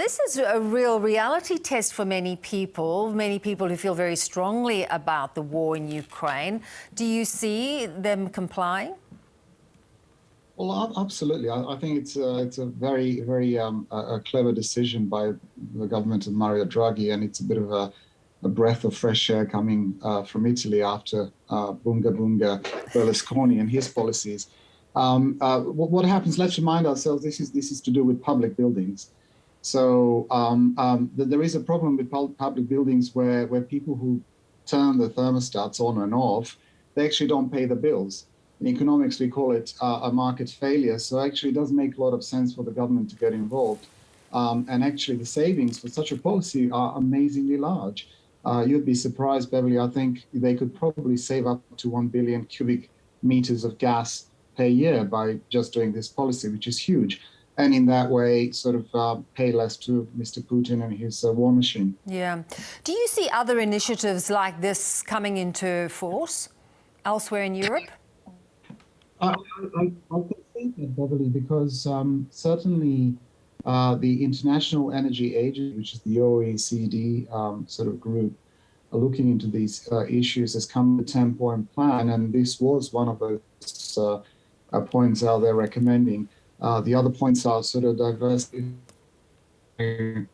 This is a real reality test for many people who feel very strongly about the war in Ukraine. Do you see them complying? Well, absolutely. I think it's a very, very a clever decision by the government of Mario Draghi, and it's a bit of a breath of fresh air coming from Italy after Bunga Bunga Berlusconi and his policies. What happens? Let's remind ourselves this is to do with public buildings. So there is a problem with public buildings where people who turn the thermostats on and off, they actually don't pay the bills. In economics, we call it a market failure. So actually, it does make a lot of sense for the government to get involved. And actually, the savings for such a policy are amazingly large. You'd be surprised, Beverly. I think they could probably save up to 1 billion cubic meters of gas per year by just doing this policy, which is huge. And in that way, sort of pay less to Mr. Putin and his war machine. Yeah. Do you see other initiatives like this coming into force elsewhere in Europe? I can think that, Beverly, because certainly the International Energy Agency, which is the OECD sort of group, looking into these issues, has come with a 10-point plan, and this was one of those points out they're recommending. The other points are sort of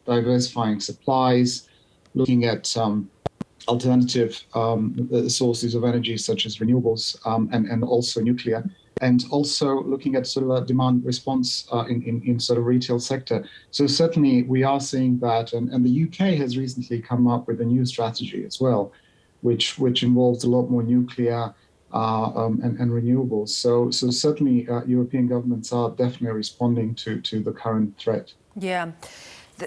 diversifying supplies, looking at alternative sources of energy such as renewables and also nuclear, and also looking at sort of a demand response in sort of retail sector. So certainly we are seeing that, and the UK has recently come up with a new strategy as well, which involves a lot more nuclear and renewables. So certainly European governments are definitely responding to the current threat. Yeah.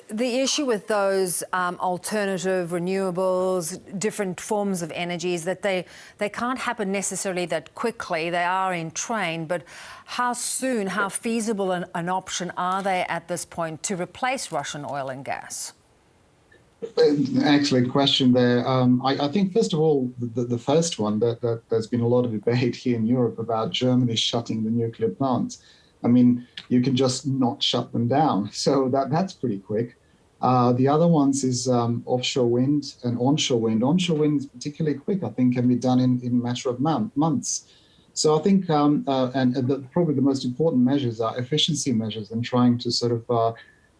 The issue with those alternative renewables, different forms of energy, is that they can't happen necessarily that quickly. They are in train, but how soon, how feasible an option are they at this point to replace Russian oil and gas? Excellent question there. I think, first of all, the first one, that there's been a lot of debate here in Europe about Germany shutting the nuclear plants. I mean, you can just not shut them down. So that's pretty quick. The other ones is offshore wind and onshore wind. Onshore wind is particularly quick, I think, can be done in a matter of months. So I think probably the most important measures are efficiency measures and trying to sort of,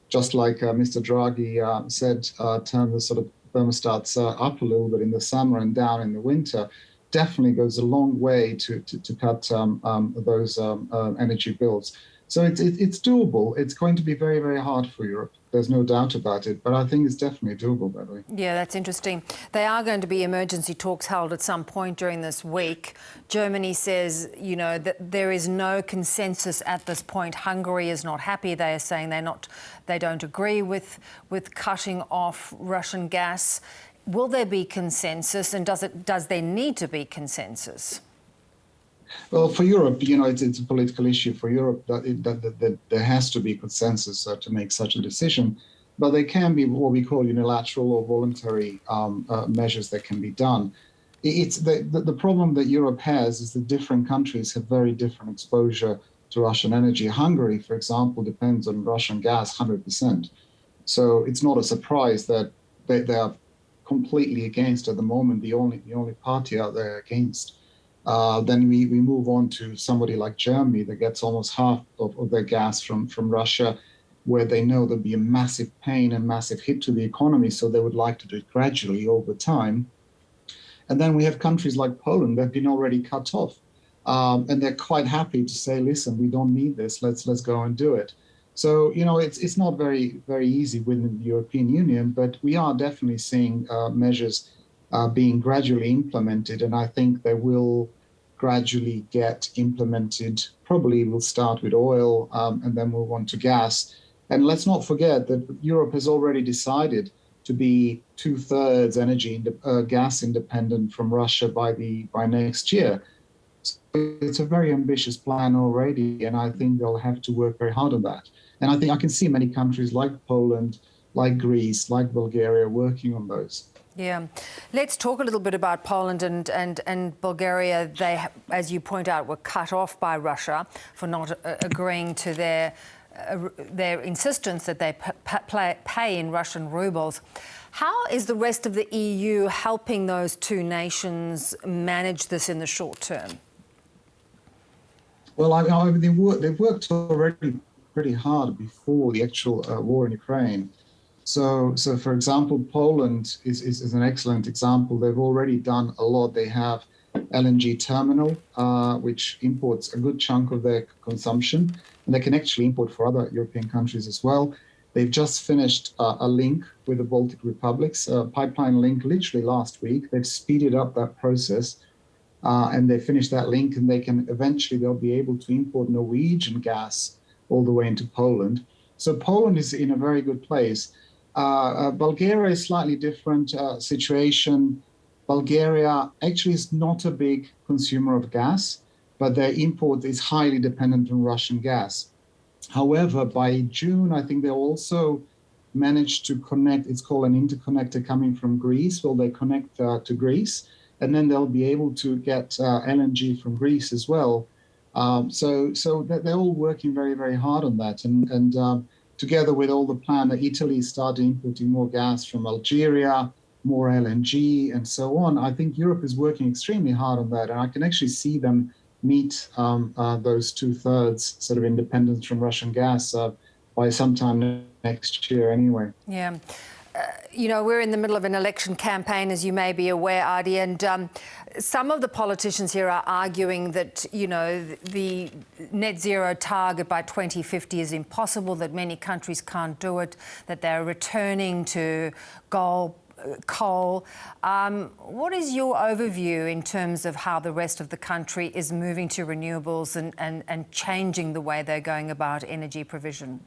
just like Mr. Draghi said, turn the sort of thermostats up a little bit in the summer and down in the winter. Definitely goes a long way to cut those energy bills. So it's doable. It's going to be very, very hard for Europe. There's no doubt about it, but I think it's definitely doable, by the way. Yeah, that's interesting. There are going to be emergency talks held at some point during this week. Germany says, you know, that there is no consensus at this point. Hungary is not happy. They are saying they don't agree with cutting off Russian gas. Will there be consensus, and does there need to be consensus? Well, for Europe, you know, it's a political issue for Europe that there has to be consensus to make such a decision. But there can be what we call unilateral or voluntary measures that can be done. It's the problem that Europe has is that different countries have very different exposure to Russian energy. Hungary, for example, depends on Russian gas 100%. So it's not a surprise that they are completely against at the moment, the only party out there against. Then we move on to somebody like Germany that gets almost half of their gas from Russia, where they know there'll be a massive pain and massive hit to the economy, so they would like to do it gradually over time. And then we have countries like Poland that have been already cut off, and they're quite happy to say, listen, we don't need this, let's go and do it. So, you know, it's not very, very easy within the European Union, but we are definitely seeing measures being gradually implemented, and I think they will gradually get implemented. Probably we'll start with oil and then move on to gas. And let's not forget that Europe has already decided to be 2/3 gas independent from Russia by next year. So it's a very ambitious plan already, and I think they'll have to work very hard on that. And I think I can see many countries like Poland, like Greece, like Bulgaria working on those. Yeah. Let's talk a little bit about Poland and Bulgaria. They, as you point out, were cut off by Russia for not agreeing to their their insistence that they pay in Russian rubles. How is the rest of the EU helping those two nations manage this in the short term? Well, they've worked already pretty hard before the actual war in Ukraine. So for example, Poland is an excellent example. They've already done a lot. They have LNG terminal, which imports a good chunk of their consumption, and they can actually import for other European countries as well. They've just finished a link with the Baltic republics, a pipeline link literally last week. They've speeded up that process. And they finish that link, and they'll be able to import Norwegian gas all the way into Poland. So Poland is in a very good place. Bulgaria is slightly different situation. Bulgaria actually is not a big consumer of gas, but their import is highly dependent on Russian gas. However, by June, I think they'll also manage to connect. It's called an interconnector coming from Greece. Well, they connect to Greece, and then they'll be able to get LNG from Greece as well. So they're all working very, very hard on that. And together with all the plan that Italy started importing more gas from Algeria, more LNG, and so on, I think Europe is working extremely hard on that. And I can actually see them meet those 2/3 sort of independence from Russian gas by sometime next year anyway. Yeah. You know, we're in the middle of an election campaign, as you may be aware, Adi, and some of the politicians here are arguing that, you know, the net zero target by 2050 is impossible, that many countries can't do it, that they're returning to coal. What is your overview in terms of how the rest of the country is moving to renewables and changing the way they're going about energy provision?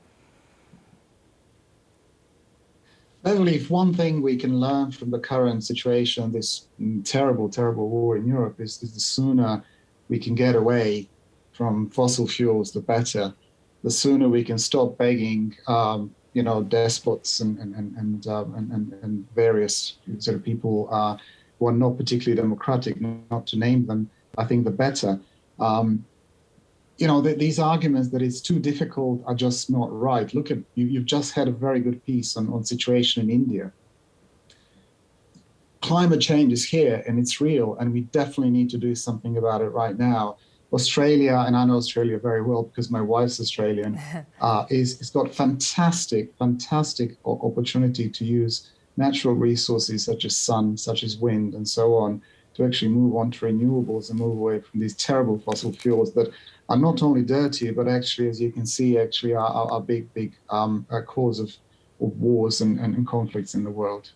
Beverly, if one thing we can learn from the current situation, this terrible, terrible war in Europe, is the sooner we can get away from fossil fuels, the better. The sooner we can stop begging, despots and various sort of people who are not particularly democratic, not to name them, I think the better. These arguments that it's too difficult are just not right. Look at, you've just had a very good piece on situation in India. Climate change is here and it's real, and we definitely need to do something about it right now. Australia, and I know Australia very well because my wife's Australian, it's got fantastic opportunity to use natural resources such as sun, such as wind, and so on, to actually move on to renewables and move away from these terrible fossil fuels that are not only dirty, but actually, as you can see, actually are big cause of wars and conflicts in the world.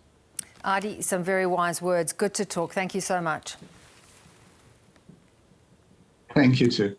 Adi, some very wise words. Good to talk. Thank you so much. Thank you too.